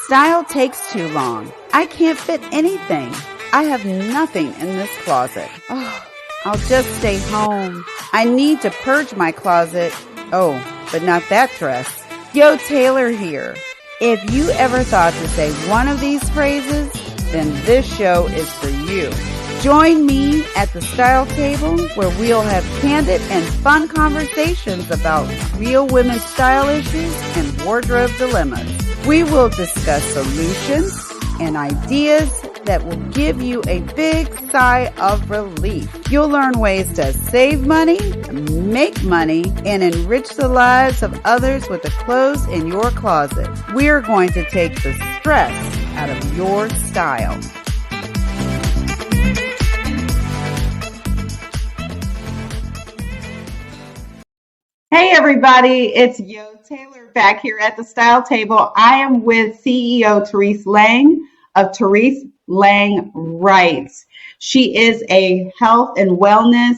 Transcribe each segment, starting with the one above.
Style takes too long. I can't fit anything. I have nothing in this closet. Oh, I'll just stay home. I need to purge my closet. Oh, but not that dress. Yo, Taylor here. If you ever thought to say one of these phrases, then this show is for you. Join me at the Style Table, where we'll have candid and fun conversations about real women's style issues and wardrobe dilemmas. We will discuss solutions and ideas that will give you a big sigh of relief. You'll learn ways to save money, make money, and enrich the lives of others with the clothes in your closet. We're going to take the stress out of your style. Hey everybody, it's Yo Taylor back here at the Style Table. I am with CEO Terise Lang of Terise Lang Writes. She is a health and wellness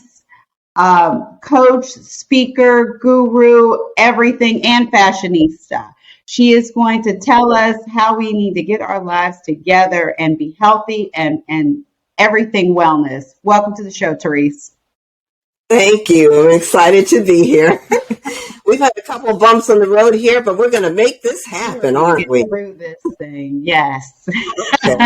coach, speaker, guru, everything, and fashionista. She is going to tell us how we need to get our lives together and be healthy and everything wellness. Welcome to the show, Terise. Thank you. I'm excited to be here. We've had a couple of bumps on the road here, but we're going to make this happen, aren't we? Through this thing, yes. Okay.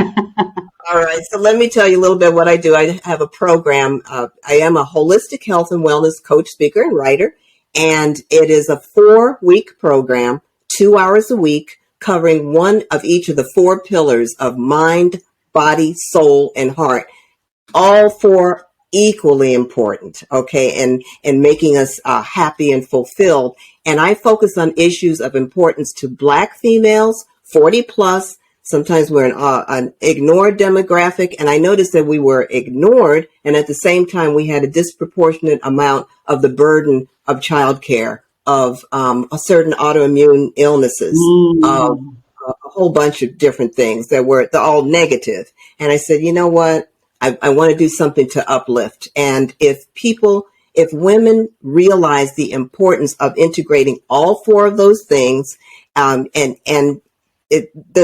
All right. So let me tell you a little bit what I do. I have a program. I am a holistic health and wellness coach, speaker, and writer, and it is a 4-week program, 2 hours a week, covering one of each of the 4 pillars of mind, body, soul, and heart. All 4 equally important, okay, and making us happy and fulfilled. And I focus on issues of importance to Black females, 40 plus. Sometimes we're an ignored demographic, and I noticed that we were ignored, and at the same time we had a disproportionate amount of the burden of childcare, of certain autoimmune illnesses, a whole bunch of different things that were all negative. And I said, you know what? I want to do something to uplift. And if women realize the importance of integrating all 4 of those things, the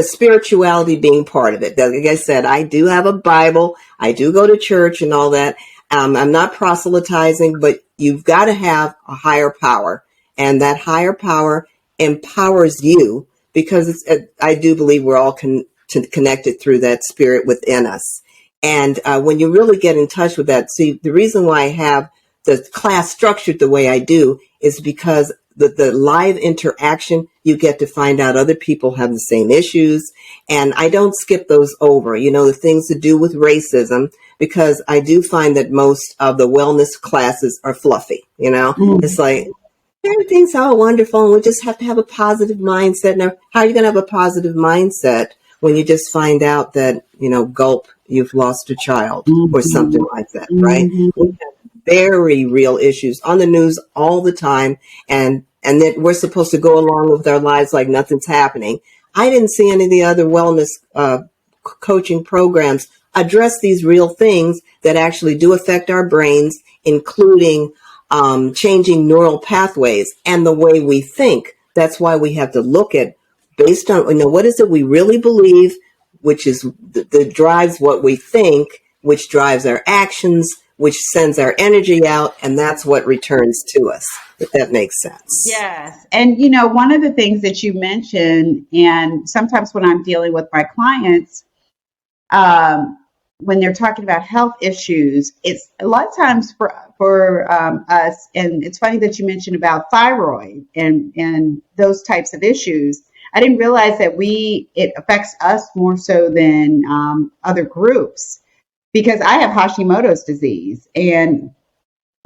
spirituality being part of it. Like I said, I do have a Bible. I do go to church and all that. I'm not proselytizing, but you've got to have a higher power. And that higher power empowers you because I do believe we're all connected through that spirit within us. And when you really get in touch with that, see, the reason why I have the class structured the way I do is because the live interaction, you get to find out other people have the same issues. And I don't skip those over, the things to do with racism, because I do find that most of the wellness classes are fluffy, It's like, everything's all wonderful and we just have to have a positive mindset. Now, how are you going to have a positive mindset when you just find out that, gulp, you've lost a child or something like that, right? We have very real issues on the news all the time, and that we're supposed to go along with our lives like nothing's happening. I didn't see any of the other wellness coaching programs address these real things that actually do affect our brains, including changing neural pathways and the way we think. That's why we have to look at, based on, what is it we really believe, which is that drives what we think, which drives our actions, which sends our energy out, and that's what returns to us, if that makes sense. Yes. And, one of the things that you mentioned, and sometimes when I'm dealing with my clients, when they're talking about health issues, it's a lot of times for us, and it's funny that you mentioned about thyroid and those types of issues. I didn't realize that it affects us more so than other groups, because I have Hashimoto's disease, and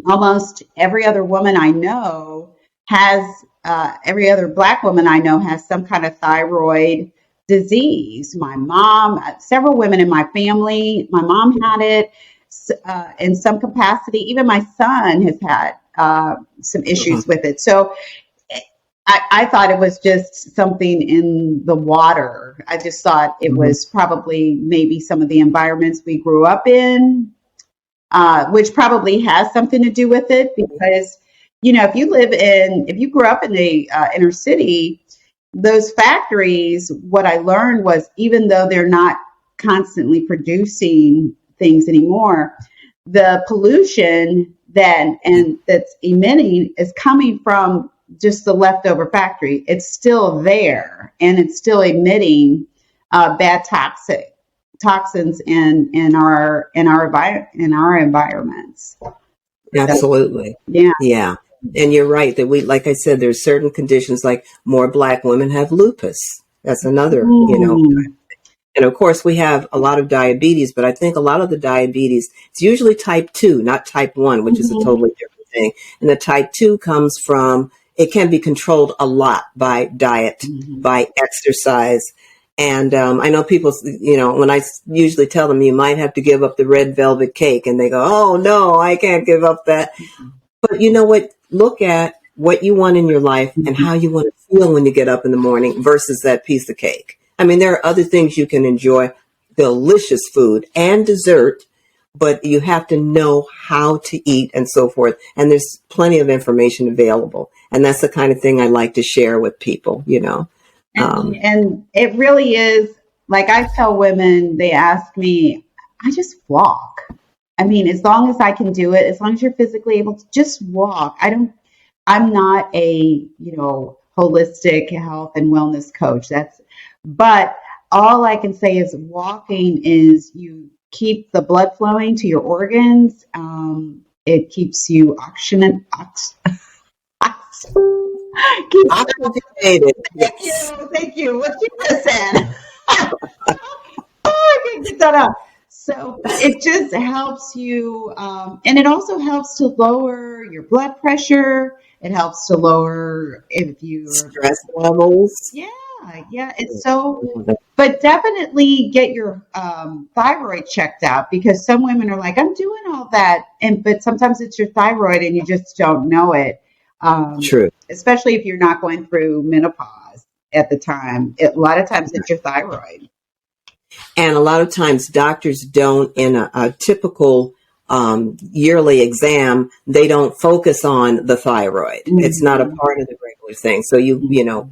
almost every other woman I know has, every other Black woman I know has some kind of thyroid disease. My mom, several women in my family, my mom had it in some capacity. Even my son has had some issues with it. So I thought it was just something in the water. I just thought it was probably maybe some of the environments we grew up in, which probably has something to do with it. Because, if you grew up in the inner city, those factories, what I learned was even though they're not constantly producing things anymore, the pollution that's emitting is coming from just the leftover factory. It's still there, and it's still emitting bad toxins in our environments. Absolutely. Yeah. Yeah. And you're right that like I said, there's certain conditions like more Black women have lupus. That's another, Mm. and of course we have a lot of diabetes, but I think a lot of the diabetes, it's usually type 2, not type 1, which is a Mhm. totally different thing. And the type 2 comes from, it can be controlled a lot by diet, Mhm. by exercise. And I know people, when I usually tell them you might have to give up the red velvet cake, and they go, oh no, I can't give up that. But you know what? Look at what you want in your life and how you want to feel when you get up in the morning versus that piece of cake. I mean, there are other things you can enjoy, delicious food and dessert, but you have to know how to eat and so forth. And there's plenty of information available. And that's the kind of thing I like to share with people. And it really is, like I tell women, they ask me, I just walk. I mean, as long as I can do it, as long as you're physically able to just walk. I'm not a, holistic health and wellness coach. But all I can say is walking is you keep the blood flowing to your organs. It keeps you oxygen, keeps, Oxygenated. thank Yes. you, thank you. What you just said. I can't get that out. So it just helps you, and it also helps to lower your blood pressure. It helps to lower if you're, Stress levels. yeah, yeah. It's so, but definitely get your thyroid checked out because some women are like, I'm doing all that, but sometimes it's your thyroid and you just don't know it. True. Especially if you're not going through menopause at the time. A lot of times it's your thyroid. And a lot of times doctors don't, in a typical yearly exam, they don't focus on the thyroid. Mm-hmm. It's not a part of the regular thing. So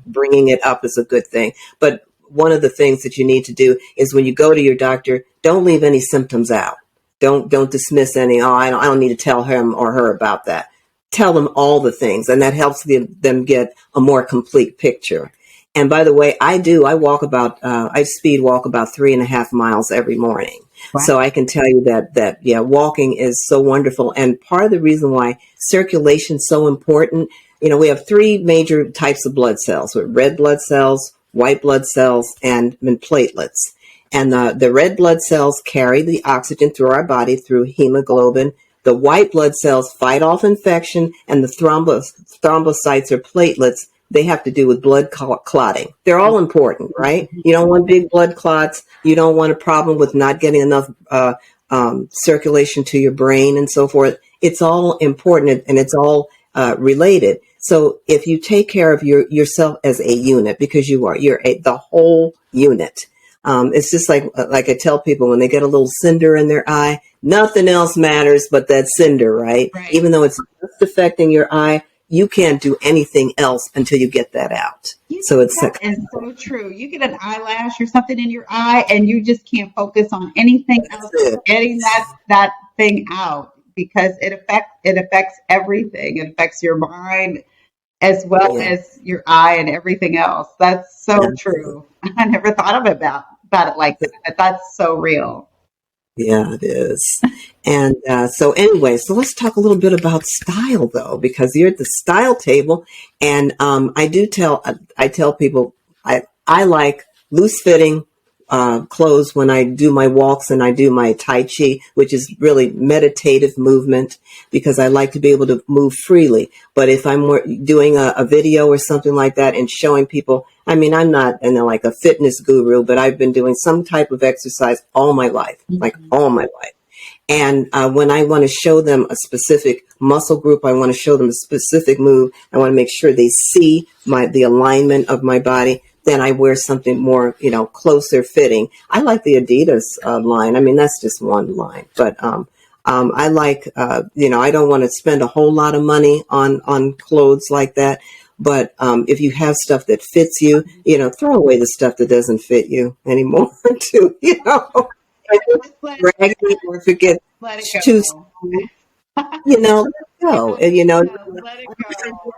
bringing it up is a good thing. But one of the things that you need to do is when you go to your doctor, don't leave any symptoms out. Don't dismiss any, I don't need to tell him or her about that. Tell them all the things, and that helps them get a more complete picture. And by the way, I speed walk about 3.5 miles every morning. Wow. So I can tell you that walking is so wonderful. And part of the reason why circulation is so important, we have 3 major types of blood cells, with red blood cells, white blood cells, and platelets. And the red blood cells carry the oxygen through our body through hemoglobin. The white blood cells fight off infection, and the thrombocytes or platelets, they have to do with blood clotting. They're all important, right? You don't want big blood clots. You don't want a problem with not getting enough circulation to your brain and so forth. It's all important, and it's all related. So if you take care of yourself as a unit, because you're the whole unit. It's just like I tell people when they get a little cinder in their eye, nothing else matters but that cinder, right? Right. Even though it's just affecting your eye, you can't do anything else until you get that out. So it's that is so true. You get an eyelash or something in your eye, and you just can't focus on anything else but getting that thing out because it affects everything. It affects your mind as well as your eye and everything else. That's so true. I never thought of about it like that, but that's so real. Yeah, it is. And so anyway, so let's talk a little bit about style, though, because you're at the style table. And I tell people I like loose fitting clothes when I do my walks and I do my Tai Chi, which is really meditative movement, because I like to be able to move freely. But if I'm doing a video or something like that and showing people, I mean, I'm not like a fitness guru, but I've been doing some type of exercise all my life, like all my life. And when I want to show them a specific muscle group, I want to show them a specific move, I want to make sure they see the alignment of my body, then I wear something more, closer fitting. I like the Adidas line. I mean, that's just one line. But I like, I don't want to spend a whole lot of money on clothes like that. But if you have stuff that fits you, throw away the stuff that doesn't fit you anymore too, If it's Just let raggedy or if it gets let it too go. small, let it go. And, Yes, let it go.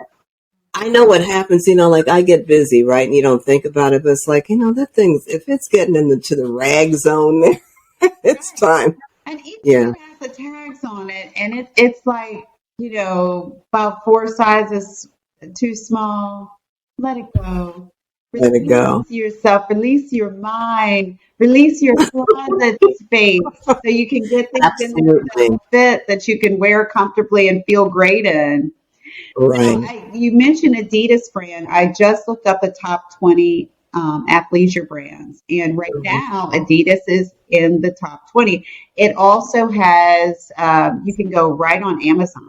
I know what happens, like I get busy, right? And you don't think about it, but it's like, that thing's, if it's getting into the rag zone there, it's Right. time. And each Yeah. one has the tags on it, and it's like, about four sizes too small. Let it go. Let it Release go. yourself, release your mind, release your closet space so you can get things in there that Absolutely. fit, that you can wear comfortably and feel great in. Now, Right. you mentioned Adidas brand. I just looked up the top 20 athleisure brands, and right now Adidas is in the top 20. It also has, you can go right on Amazon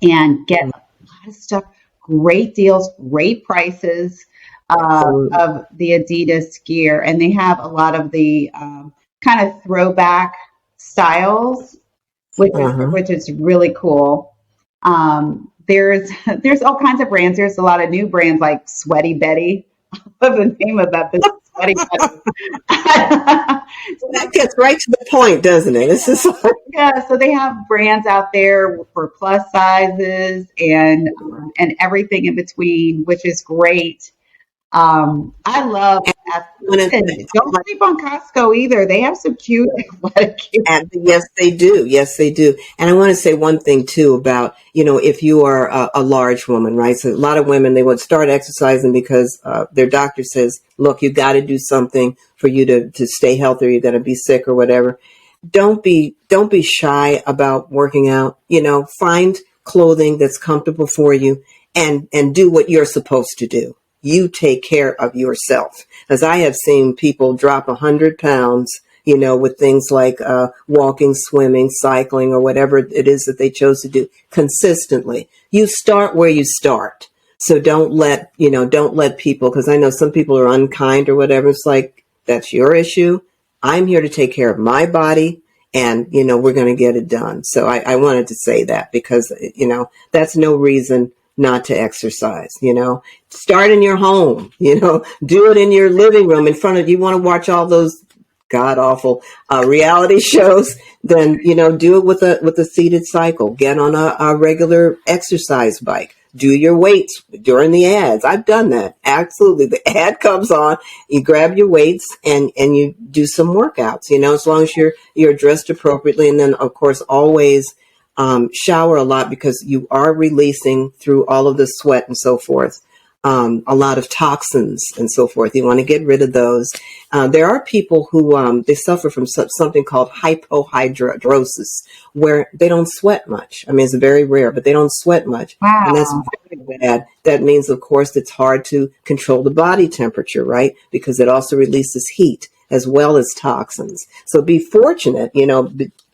and get a lot of stuff, great deals, great prices Absolutely. of the Adidas gear, and they have a lot of the kind of throwback styles, Uh-huh. which is really cool. There's there's all kinds of brands. There's a lot of new brands like Sweaty Betty. What's the name of that business? Sweaty Betty. That gets right to the point, doesn't it? It's just like, Yeah, so they have brands out there for plus sizes and everything in between, which is great. I love. when it's Listen, don't like, sleep on Costco either. They have some cute athletic gear. yes, they do. Yes, they do. And I want to say one thing too about, if you are a large woman, right? So a lot of women, they would start exercising because their doctor says, look, you got to do something for you to stay healthy, or you're going to be sick or whatever. Don't be shy about working out. Find clothing that's comfortable for you and do what you're supposed to do. You take care of yourself. As I have seen people drop 100 pounds, with things like walking, swimming, cycling, or whatever it is that they chose to do consistently. You start where you start. So don't let people, because I know some people are unkind or whatever. It's like, that's your issue. I'm here to take care of my body, and we're going to get it done. So I wanted to say that because that's no reason not to exercise. Start in your home. Do it in your living room in front of you. Want to watch all those god awful reality shows? Then do it with a seated cycle. Get on a regular exercise bike. Do your weights during the ads. I've done that. Absolutely. The ad comes on, you grab your weights and you do some workouts, as long as you're dressed appropriately. And then of course always shower a lot, because you are releasing through all of the sweat and so forth, a lot of toxins and so forth. You want to get rid of those. There are people who they suffer from something called hypohidrosis, where they don't sweat much. I mean, it's very rare, but they don't sweat much. And that's Wow. very bad. That means, of course, it's hard to control the body temperature, right? Because it also releases heat as well as toxins. So be fortunate,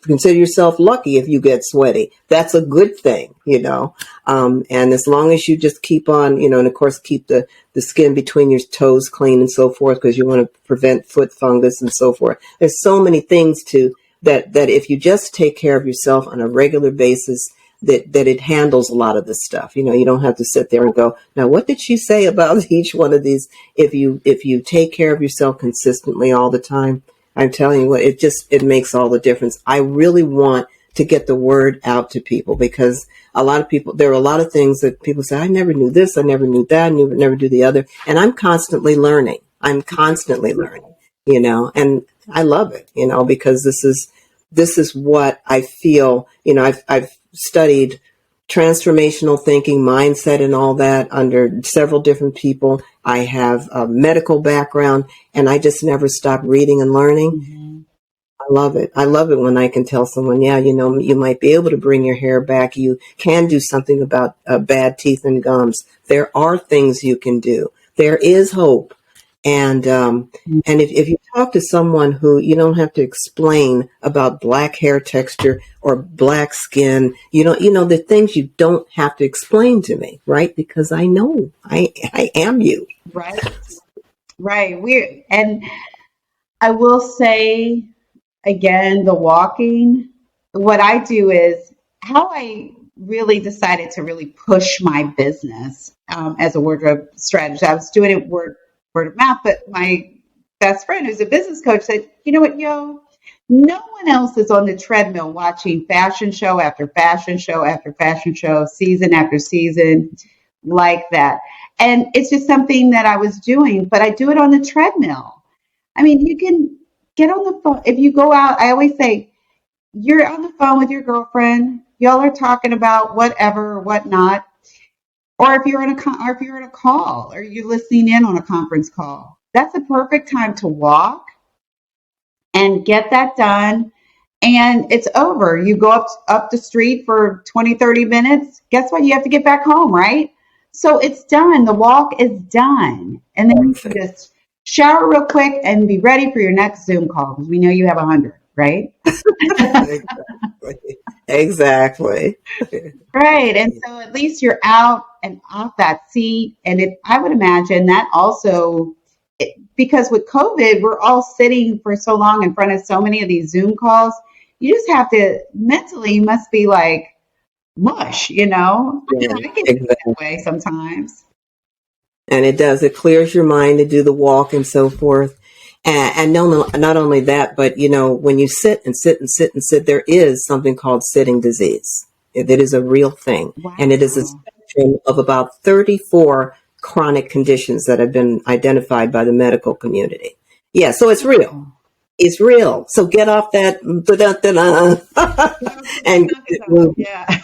consider yourself lucky if you get sweaty. That's a good thing. And as long as you just keep on, and of course keep the skin between your toes clean and so forth, because you want to prevent foot fungus and so forth. There's so many things that if you just take care of yourself on a regular basis, that it handles a lot of this stuff. You don't have to sit there and go, now what did she say about each one of these? If you take care of yourself consistently all the time, I'm telling you what, it makes all the difference. I really want to get the word out to people, because there are a lot of things that people say, I never knew this, I never knew that, I never do the other. And I'm constantly learning. And I love it, because this is what I feel. I've studied transformational thinking, mindset, and all that under several different people. I have a medical background, and I just never stop reading and learning. Mhm. I love it. I love it when I can tell someone, yeah, you might be able to bring your hair back. You can do something about bad teeth and gums. There are things you can do. There is hope. And if you talk to someone who you don't have to explain about black hair texture or black skin, the things you don't have to explain to me, right? Because I know I am you. Right, right. And I will say again, the walking. What I do is how I really decided to really push my business as a wardrobe strategist. I was doing it word of mouth, but my best friend, who's a business coach, said, "You know what, yo, no one else is on the treadmill watching fashion show after fashion show after fashion show, season after season like that." And it's just something that I was doing, but I do it on the treadmill. I mean, you can get on the phone. If you go out, I always say, you're on the phone with your girlfriend, y'all are talking about whatever or whatnot, or if you're or if you're in a call or you're listening in on a conference call, that's a perfect time to walk and get that done, and it's over. You go up the street for 20, 30 minutes. Guess what? You have to get back home, right? So it's done. The walk is done. And then you can just shower real quick and be ready for your next Zoom call because we know you have 100, right? Exactly. Right. And so at least you're out and off that seat. And I would imagine that also, because with COVID, we're all sitting for so long in front of so many of these Zoom calls. You just have to mentally, you must be like mush, you know? Yeah, I get exactly. that way sometimes. And it does. It clears your mind to do the walk and so forth. And no, not only that, but when you sit and sit and sit and sit, there is something called sitting disease. It is a real thing, and it is a Wow. spectrum of about 34 chronic conditions that have been identified by the medical community. Yeah, so it's real. Wow. It's real. So get off that and Yeah.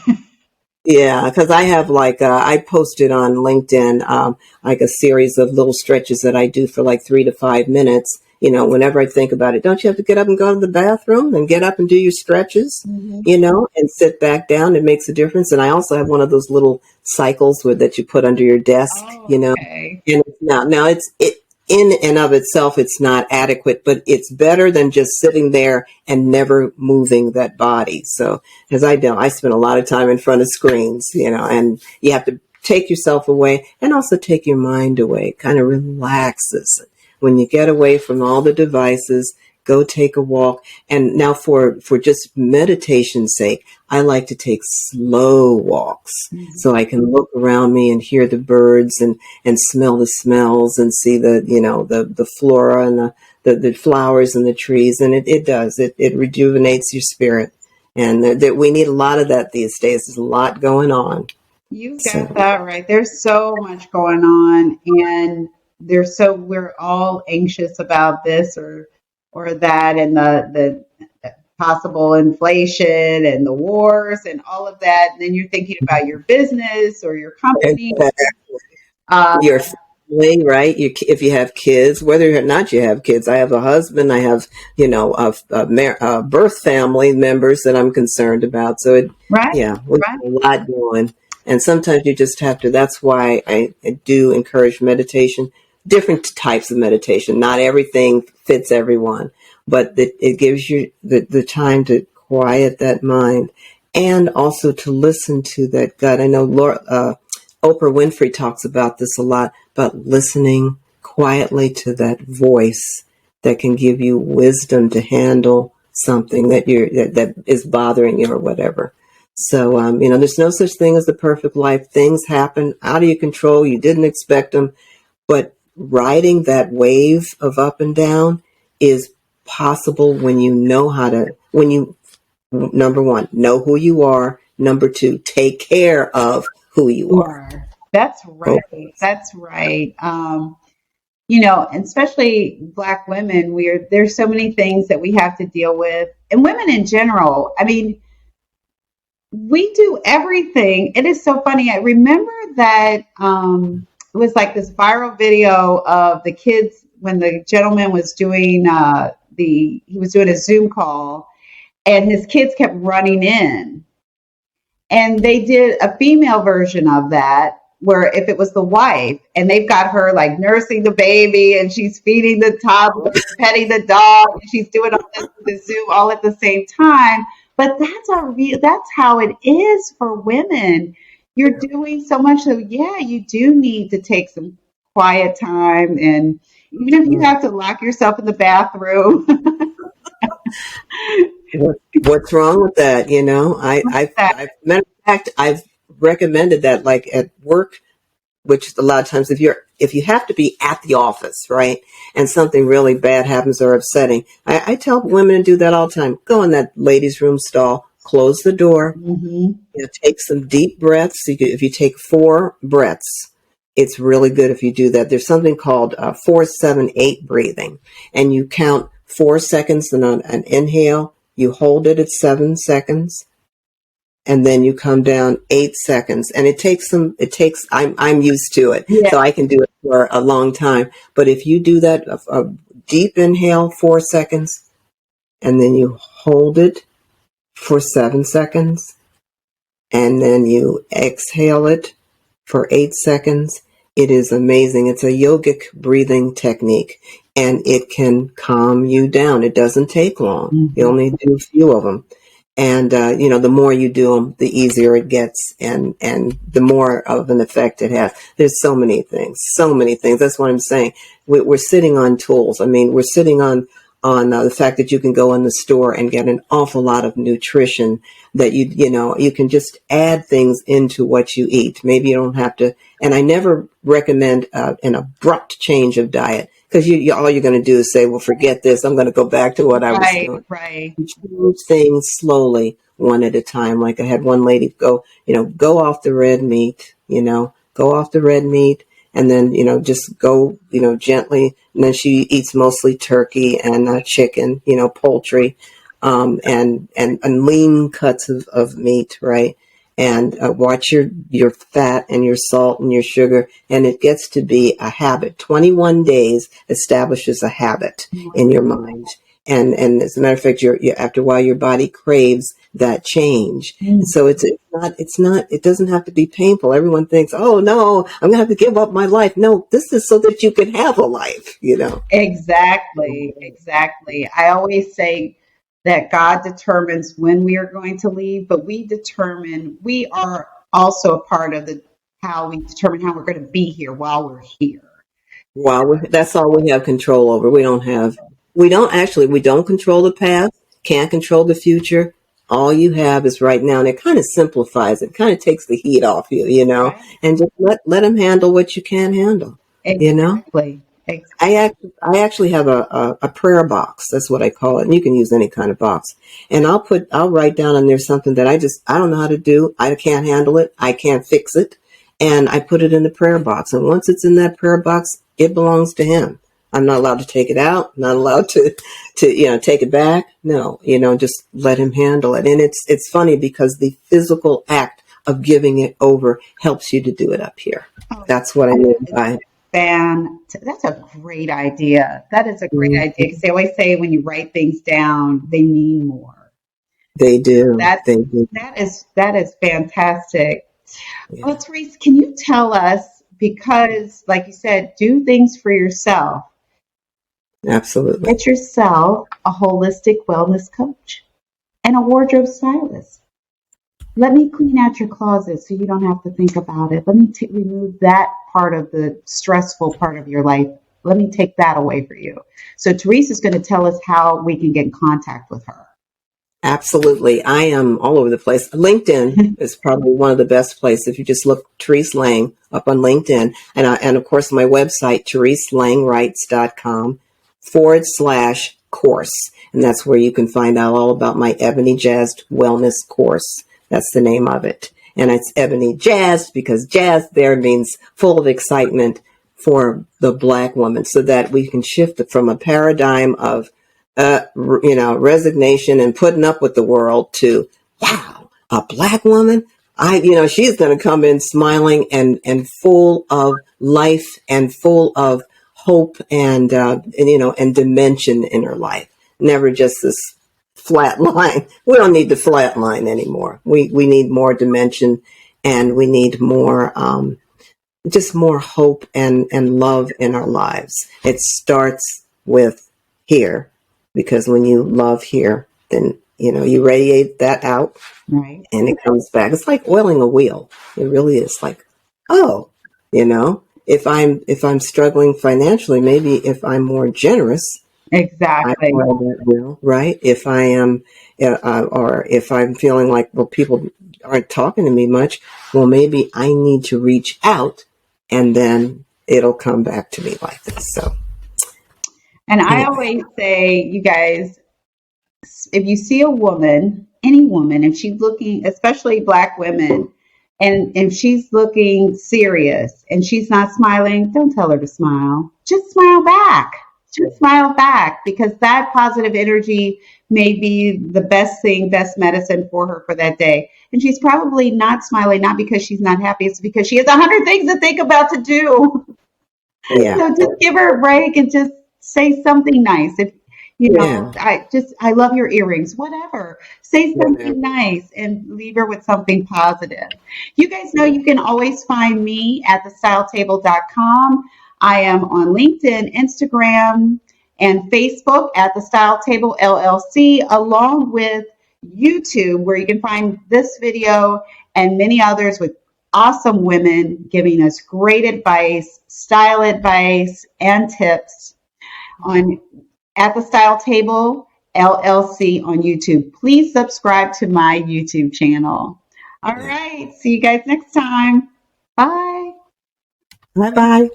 yeah, because I have I posted on LinkedIn like a series of little stretches that I do for like 3 to 5 minutes. Whenever I think about it, don't you have to get up and go to the bathroom and get up and do your stretches, Mhm. and sit back down? It makes a difference. And I also have one of those little cycles that you put under your desk, Oh, okay. and it's now it in and of itself, it's not adequate, but it's better than just sitting there and never moving that body. So, as I spend a lot of time in front of screens, and you have to take yourself away and also take your mind away. It kind of relaxes when you get away from all the devices. Go take a walk. And now for just meditation's sake, I like to take slow walks Mhm. so I can look around me and hear the birds and smell the smells and see the flora and the flowers and the trees. And it rejuvenates your spirit. And that we need a lot of that these days. There's a lot going on. You got So that right. There's so much going on, and we're all anxious about this or that, and the possible inflation and the wars and all of that. And then you're thinking about your business or your company. Uh, your family, right? If you have kids, whether or not you have kids, I have a husband, I have, birth family members that I'm concerned about. So right, yeah, we right. have a lot going. And sometimes you just have to, that's why I do encourage meditation, different types of meditation. Not everything fits everyone, but it gives you the time to quiet that mind and also to listen to that gut. I know Oprah Winfrey talks about this a lot, about listening quietly to that voice that can give you wisdom to handle something that is bothering you or whatever. So, there's no such thing as the perfect life. Things happen out of your control. You didn't expect them, but riding that wave of up and down is possible when you know when you, number one, know who you are. Number two, take care of who you are. Sure. That's Oh, right. That's right. And especially Black women, there's so many things that we have to deal with, and women in general. I mean, we do everything. It is so funny. I remember that it was like this viral video of the kids when the gentleman was doing he was doing a Zoom call, and his kids kept running in, and they did a female version of that where if it was the wife and they've got her like nursing the baby and she's feeding the toddler, petting the dog, and she's doing all this with the Zoom all at the same time. But that's how it is for women. You're doing so much, so yeah, you do need to take some quiet time, and even if you have to lock yourself in the bathroom. what's wrong with that? I've that met fact, I've recommended that, like at work, which a lot of times if you have to be at the office, right, and something really bad happens or upsetting, I tell women to do that all the time. Go in that ladies' room stall, close the door, Mm-hmm. take some deep breaths. If you take 4 breaths, it's really good if you do that. There's something called 4-7-8 breathing, and you count 4 seconds and on an inhale, you hold it at 7 seconds, and then you come down 8 seconds. And I'm used to it, Yeah. so I can do it for a long time. But if you do that, a deep inhale, 4 seconds, and then you hold it for 7 seconds, and then you exhale it for 8 seconds. It is amazing. It's a yogic breathing technique, and it can calm you down. It doesn't take long. Mm-hmm. You only do a few of them. And, the more you do them, the easier it gets, and the more of an effect it has. There's so many things. That's what I'm saying. We're sitting on tools. I mean, we're sitting on the fact that you can go in the store and get an awful lot of nutrition that you can just add things into what you eat. Maybe you don't have to, and I never recommend an abrupt change of diet, because all you're going to do is say, well, forget this. I'm going to go back to what I was Right, doing. right. Change things slowly, one at a time. Like I had one lady go off the red meat, and then, just go, gently. And then she eats mostly turkey and chicken, poultry, and lean cuts of meat, right? And watch your fat and your salt and your sugar. And it gets to be a habit. 21 days establishes a habit in your mind. And as a matter of fact, after a while, your body craves that change. Mm. So it's not, it doesn't have to be painful. Everyone thinks, oh no, I'm going to have to give up my life. No, this is so that you can have a life, Exactly, exactly. I always say that God determines when we are going to leave, but we are also a part of how we determine how we're going to be here while we're here. Wow, that's all we have control over. We don't control the past, can't control the future. All you have is right now, and it kind of simplifies it, kind of takes the heat off you, Right? and just let them handle what you can handle, you know. Exactly. I actually have a prayer box. That's what I call it. And you can use any kind of box. And I'll write down on there something that I don't know how to do. I can't handle it. I can't fix it. And I put it in the prayer box. And once it's in that prayer box, it belongs to him. I'm not allowed to take it out. Not allowed to take it back. No, just let him handle it. And it's funny because the physical act of giving it over helps you to do it up here. Oh, That's what I mean by that's a great idea. That is a great mm, idea because they always say when you write things down, they mean more. they do. That's They do. that is fantastic. Yeah, Well, Therese, can you tell us, because like you said, do things for yourself. absolutely. Get yourself a holistic wellness coach and a wardrobe stylist. Let me clean out your closet so you don't have to think about it. Let me remove that part of the stressful part of your life. Let me take that away for you. So Therese is going to tell us how we can get in contact with her. Absolutely. I am all over the place. LinkedIn is probably one of the best places. If you just look Terise Lang up on LinkedIn, and of course my website, TeriseLangWrites.com/course. And that's where you can find out all about my Ebony Jazzed Wellness course. That's the name of it. And it's Ebony Jazzed because jazz there means full of excitement for the Black woman, so that we can shift it from a paradigm of resignation and putting up with the world to, wow, a Black woman. She's going to come in smiling and full of life and full of hope and dimension in her life. Never just this flat line. We don't need the flat line anymore. We need more dimension, and we need more, just more hope and love in our lives. It starts with here, because when you love here, then you radiate that out, Right. and it comes back. It's like oiling a wheel. It really is. Like, oh, if I'm struggling financially, maybe if I'm more generous, I Exactly. well that will, right? If I am, or if I'm feeling like, well, people aren't talking to me much, well, maybe I need to reach out and then it'll come back to me like this. So, And I anyway, always say, you guys, if you see a woman, any woman, if she's looking, especially black women, and if she's looking serious and she's not smiling, don't tell her to smile. Just smile back. Just smile back because that positive energy may be the best thing, best medicine for her for that day. And she's probably not smiling, not because she's not happy, it's because she has 100 things to think about to do. yeah, So just give her a break and just say something nice. If you yeah, know, I love your earrings, whatever. Say whatever. something nice and leave her with something positive. You guys know you can always find me at thestyletable.com. I am on LinkedIn, Instagram, and Facebook at the Style Table LLC, along with YouTube, where you can find this video and many others with awesome women giving us great advice, style advice, and tips on at the Style Table LLC on YouTube. Please subscribe to my YouTube channel. All Yeah. right. See you guys next time. Bye. Bye bye.